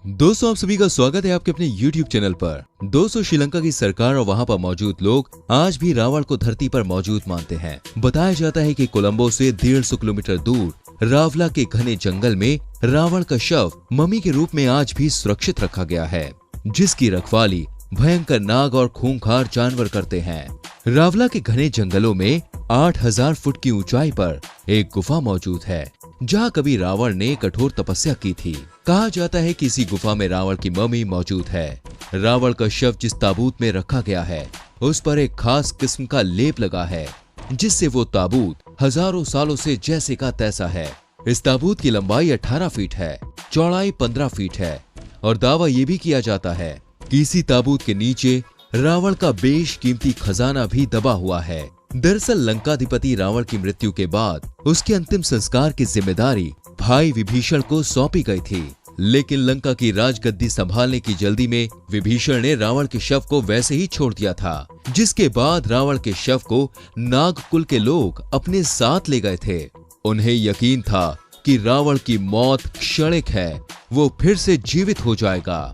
दोस्तों, आप सभी का स्वागत है आपके अपने YouTube चैनल पर। दोस्तों, श्रीलंका की सरकार और वहां पर मौजूद लोग आज भी रावण को धरती पर मौजूद मानते हैं। बताया जाता है कि कोलंबो से 150 किलोमीटर दूर रावला के घने जंगल में रावण का शव मम्मी के रूप में आज भी सुरक्षित रखा गया है, जिसकी रखवाली भयंकर नाग और खूंखार जानवर करते हैं। रावला के घने जंगलों में 8000 फुट की ऊंचाई पर एक गुफा मौजूद है, जहां कभी रावण ने कठोर तपस्या की थी। कहा जाता है कि इसी गुफा में रावण की मम्मी मौजूद है। रावण का शव जिस ताबूत में रखा गया है, उस पर एक खास किस्म का लेप लगा है, जिससे वो ताबूत हजारों सालों से जैसे का तैसा है। इस ताबूत की लंबाई 18 फीट है, चौड़ाई 15 फीट है और दावा ये भी किया जाता है कि इसी ताबूत के नीचे रावण का बेशकीमती खजाना भी दबा हुआ है। दरअसल लंकाधिपति रावण की मृत्यु के बाद उसके अंतिम संस्कार की जिम्मेदारी भाई विभीषण को सौंपी गई थी, लेकिन लंका की राजगद्दी संभालने की जल्दी में विभीषण ने रावण के शव को वैसे ही छोड़ दिया था, जिसके बाद रावण के शव को नागकुल के लोग अपने साथ ले गए थे। उन्हें यकीन था कि रावण की मौत क्षणिक है, वो फिर से जीवित हो जाएगा।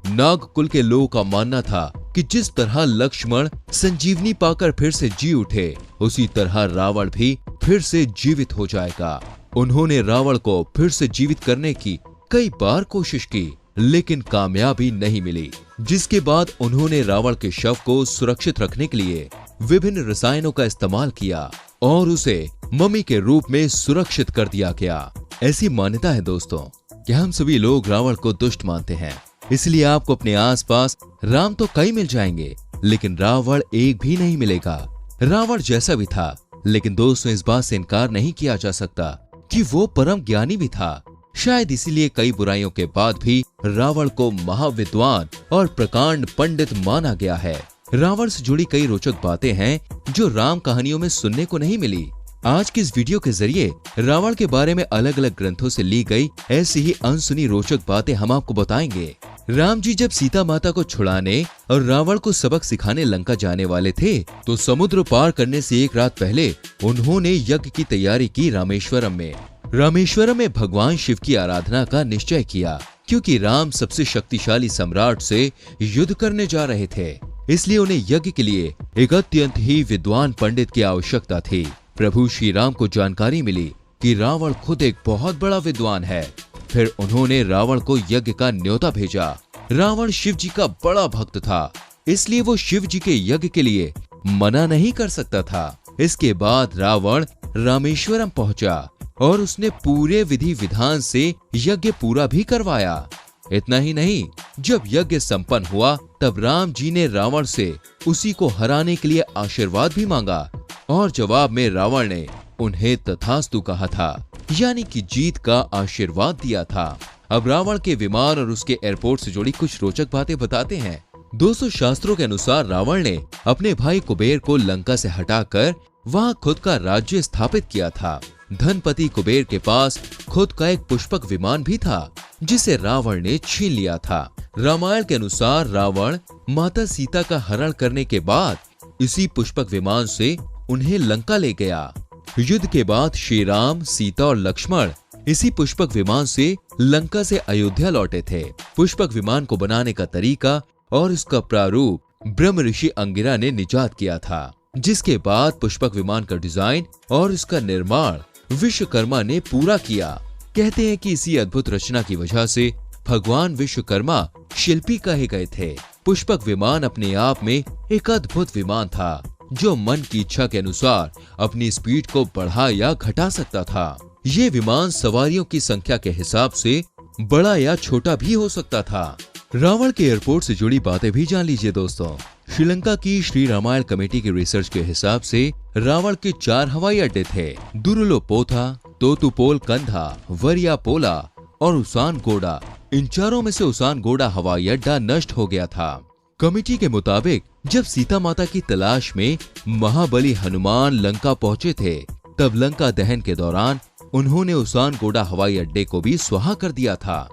नागकुल के लोगों का मानना था कि जिस तरह लक्ष्मण संजीवनी पाकर फिर से जी उठे, उसी तरह रावण भी फिर से जीवित हो जाएगा। उन्होंने रावण को फिर से जीवित करने की कई बार कोशिश की, लेकिन कामयाबी नहीं मिली, जिसके बाद उन्होंने रावण के शव को सुरक्षित रखने के लिए विभिन्न रसायनों का इस्तेमाल किया और उसे मम्मी के रूप में सुरक्षित कर दिया गया। ऐसी मान्यता है दोस्तों कि हम सभी लोग रावण को दुष्ट मानते हैं, इसलिए आपको अपने आसपास राम तो कई मिल जाएंगे, लेकिन रावण एक भी नहीं मिलेगा। रावण जैसा भी था, लेकिन दोस्तों इस बात से इनकार नहीं किया जा सकता कि वो परम ज्ञानी भी था। शायद इसीलिए कई बुराइयों के बाद भी रावण को महाविद्वान और प्रकांड पंडित माना गया है। रावण से जुड़ी कई रोचक बातें हैं जो राम कहानियों में सुनने को नहीं मिली। आज की इस वीडियो के जरिए रावण के बारे में अलग अलग ग्रंथों से ली गई ऐसी ही अनसुनी रोचक बातें हम आपको बताएंगे। राम जी जब सीता माता को छुड़ाने और रावण को सबक सिखाने लंका जाने वाले थे, तो समुद्र पार करने से एक रात पहले उन्होंने यज्ञ की तैयारी की रामेश्वरम में भगवान शिव की आराधना का निश्चय किया, क्योंकि राम सबसे शक्तिशाली सम्राट से युद्ध करने जा रहे थे। इसलिए उन्हें यज्ञ के लिए एक अत्यंत ही विद्वान पंडित की आवश्यकता थी। प्रभु श्री राम को जानकारी मिली कि रावण खुद एक बहुत बड़ा विद्वान है। फिर उन्होंने रावण को यज्ञ का न्योता भेजा। रावण शिव जी का बड़ा भक्त था, इसलिए वो शिव जी के यज्ञ के लिए मना नहीं कर सकता था। इसके बाद रावण रामेश्वरम पहुंचा और उसने पूरे विधि विधान से यज्ञ पूरा भी करवाया। इतना ही नहीं, जब यज्ञ संपन्न हुआ तब राम जी ने रावण से उसी को हराने के लिए आशीर्वाद भी मांगा और जवाब में रावण ने उन्हें तथास्तु कहा था, यानी कि जीत का आशीर्वाद दिया था। अब रावण के विमान और उसके एयरपोर्ट से जुड़ी कुछ रोचक बातें बताते हैं। दोस्तों, शास्त्रों के अनुसार रावण ने अपने भाई कुबेर को लंका से हटाकर वहां खुद का राज्य स्थापित किया था। धनपति कुबेर के पास खुद का एक पुष्पक विमान भी था, जिसे रावण ने छीन लिया था। रामायण के अनुसार रावण माता सीता का हरण करने के बाद इसी पुष्पक विमान से उन्हें लंका ले गया। युद्ध के बाद श्री राम, सीता और लक्ष्मण इसी पुष्पक विमान से लंका से अयोध्या लौटे थे। पुष्पक विमान को बनाने का तरीका और इसका प्रारूप ब्रह्म ऋषि अंगिरा ने निजात किया था, जिसके बाद पुष्पक विमान का डिजाइन और इसका निर्माण विश्वकर्मा ने पूरा किया। कहते हैं कि इसी अद्भुत रचना की वजह से भगवान विश्वकर्मा शिल्पी कहे गए थे। पुष्पक विमान अपने आप में एक अद्भुत विमान था, जो मन की इच्छा के अनुसार अपनी स्पीड को बढ़ा या घटा सकता था। ये विमान सवारियों की संख्या के हिसाब से बड़ा या छोटा भी हो सकता था। रावण के एयरपोर्ट से जुड़ी बातें भी जान लीजिए दोस्तों। श्रीलंका की श्री रामायण कमेटी की रिसर्च के हिसाब से रावण के 4 हवाई अड्डे थे: दुरुलोपोथा, तोतुपोल कंधा, वरियापोला और उसानगोडा। इन चारों में से उसानगोडा हवाई अड्डा नष्ट हो गया था। कमेटी के मुताबिक जब सीता माता की तलाश में महाबली हनुमान लंका पहुंचे थे, तब लंका दहन के दौरान उन्होंने उसानगोडा हवाई अड्डे को भी स्वाहा कर दिया था।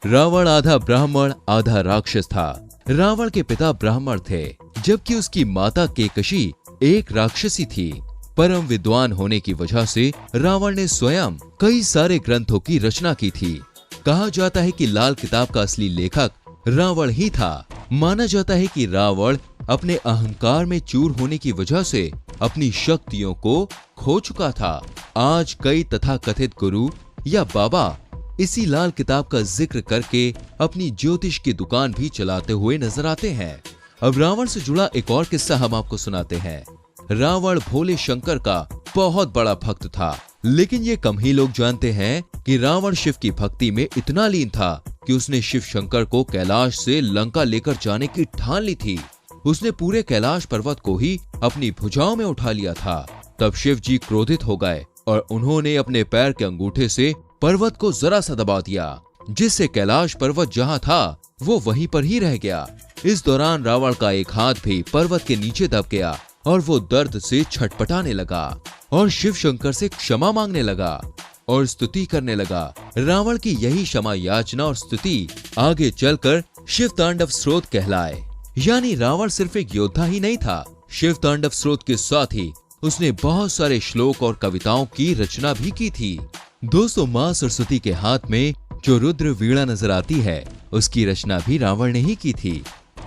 रावण आधा ब्राह्मण आधा राक्षस था। रावण के पिता ब्राह्मण थे, जबकि उसकी माता केकशी एक राक्षसी थी। परम विद्वान होने की वजह से रावण ने स्वयं कई सारे ग्रंथों की रचना की थी। कहा जाता है कि लाल किताब का असली लेखक रावण ही था। माना जाता है कि रावण अपने अहंकार में चूर होने की वजह से अपनी शक्तियों को खो चुका था। आज कई तथाकथित गुरु या बाबा इसी लाल किताब का जिक्र करके अपनी ज्योतिष की दुकान भी चलाते हुए नजर आते हैं। अब रावण से जुड़ा एक और किस्सा हम आपको सुनाते हैं। रावण भोले शंकर का बहुत बड़ा भक्त था, लेकिन ये कम ही लोग जानते हैं कि रावण शिव की भक्ति में इतना लीन था कि उसने शिव शंकर को कैलाश से लंका लेकर जाने की ठान ली थी। उसने पूरे कैलाश पर्वत को ही अपनी भुजाओं में उठा लिया था। तब शिव जी क्रोधित हो गए और उन्होंने अपने पैर के अंगूठे से पर्वत को जरा सा दबा दिया, जिससे कैलाश पर्वत जहां था वो वहीं पर ही रह गया। इस दौरान रावण का एक हाथ भी पर्वत के नीचे दब गया और वो दर्द से छटपटाने लगा और शिव शंकर से क्षमा मांगने लगा और स्तुति करने लगा। रावण की यही क्षमा याचना और स्तुति आगे चलकर शिव तांडव स्रोत कहलाए। यानी रावण सिर्फ एक योद्धा ही नहीं था, शिव तांडव स्रोत के साथ ही उसने बहुत सारे श्लोक और कविताओं की रचना भी की थी। दोस्तों, मां सरस्वती के हाथ में जो रुद्र वीणा नजर आती है, उसकी रचना भी रावण ने ही की थी।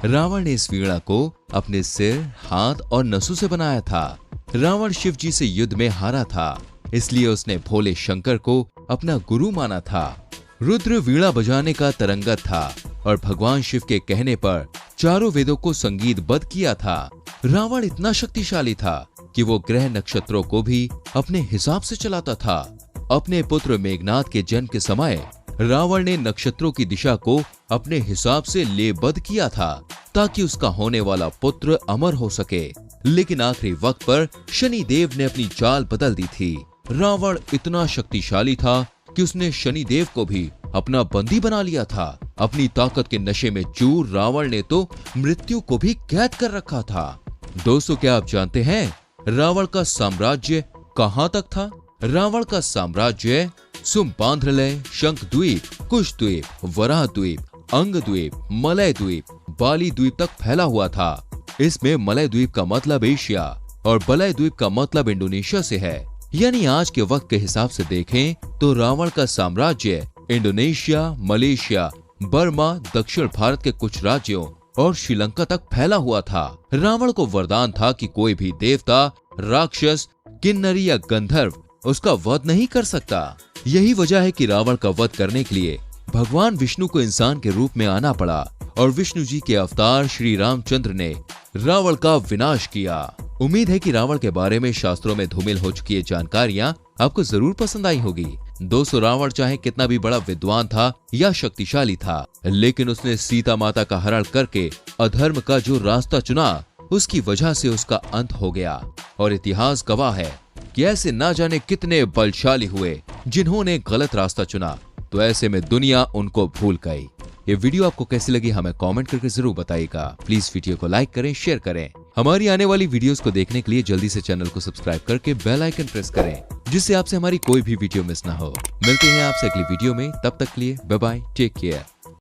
रावण ने इस वीणा को अपने सिर, हाथ और नसों से बनाया था। रावण शिव जी से युद्ध में हारा था, इसलिए उसने भोले शंकर को अपना गुरु माना था। रुद्र वीणा बजाने का तरंगत था और भगवान शिव के कहने पर चारों वेदों को संगीतबद्ध किया था। रावण इतना शक्तिशाली था कि वो ग्रह नक्षत्रों को भी अपने हिसाब से चलाता था। अपने पुत्र मेघनाद के जन्म के समय रावण ने नक्षत्रों की दिशा को अपने हिसाब से लेबद्ध किया था, ताकि उसका होने वाला पुत्र अमर हो सके। लेकिन आखिरी वक्त पर शनि देव ने अपनी चाल बदल दी थी। रावण इतना शक्तिशाली था कि उसने शनि देव को भी अपना बंदी बना लिया था। अपनी ताकत के नशे में चूर रावण ने तो मृत्यु को भी कैद कर रखा था। दोस्तों, क्या आप जानते हैं रावण का साम्राज्य कहां तक था? रावण का साम्राज्य सुमपांध्रलय, शंख द्वीप, कुश द्वीप, वराह द्वीप, अंग द्वीप, मलय द्वीप, बाली द्वीप तक फैला हुआ था। इसमें मलय द्वीप का मतलब एशिया और बलय द्वीप का मतलब इंडोनेशिया से है। यानी आज के वक्त के हिसाब से देखें तो रावण का साम्राज्य इंडोनेशिया, मलेशिया, बर्मा, दक्षिण भारत के कुछ राज्यों और श्रीलंका तक फैला हुआ था। रावण को वरदान था कि कोई भी देवता, राक्षस, किन्नरी या गंधर्व उसका वध नहीं कर सकता। यही वजह है कि रावण का वध करने के लिए भगवान विष्णु को इंसान के रूप में आना पड़ा और विष्णु जी के अवतार श्री रामचंद्र ने रावण का विनाश किया। उम्मीद है कि रावण के बारे में शास्त्रों में धूमिल हो चुकी ये जानकारियां आपको जरूर पसंद आई होगी। दोस्तों, रावण चाहे कितना भी बड़ा विद्वान था या शक्तिशाली था, लेकिन उसने सीता माता का हरण करके अधर्म का जो रास्ता चुना, उसकी वजह से उसका अंत हो गया। और इतिहास गवाह है कि ऐसे ना जाने कितने बलशाली हुए जिन्होंने गलत रास्ता चुना, तो ऐसे में दुनिया उनको भूल गई। ये वीडियो आपको कैसी लगी हमें कमेंट करके जरूर बताइएगा। प्लीज वीडियो को लाइक करें, शेयर करें। हमारी आने वाली वीडियोस को देखने के लिए जल्दी से चैनल को सब्सक्राइब करके बेल आइकन प्रेस करें, जिससे आपसे हमारी कोई भी वीडियो मिस ना हो। मिलते हैं आपसे अगली वीडियो में, तब तक के लिए बाय बाय, टेक केयर।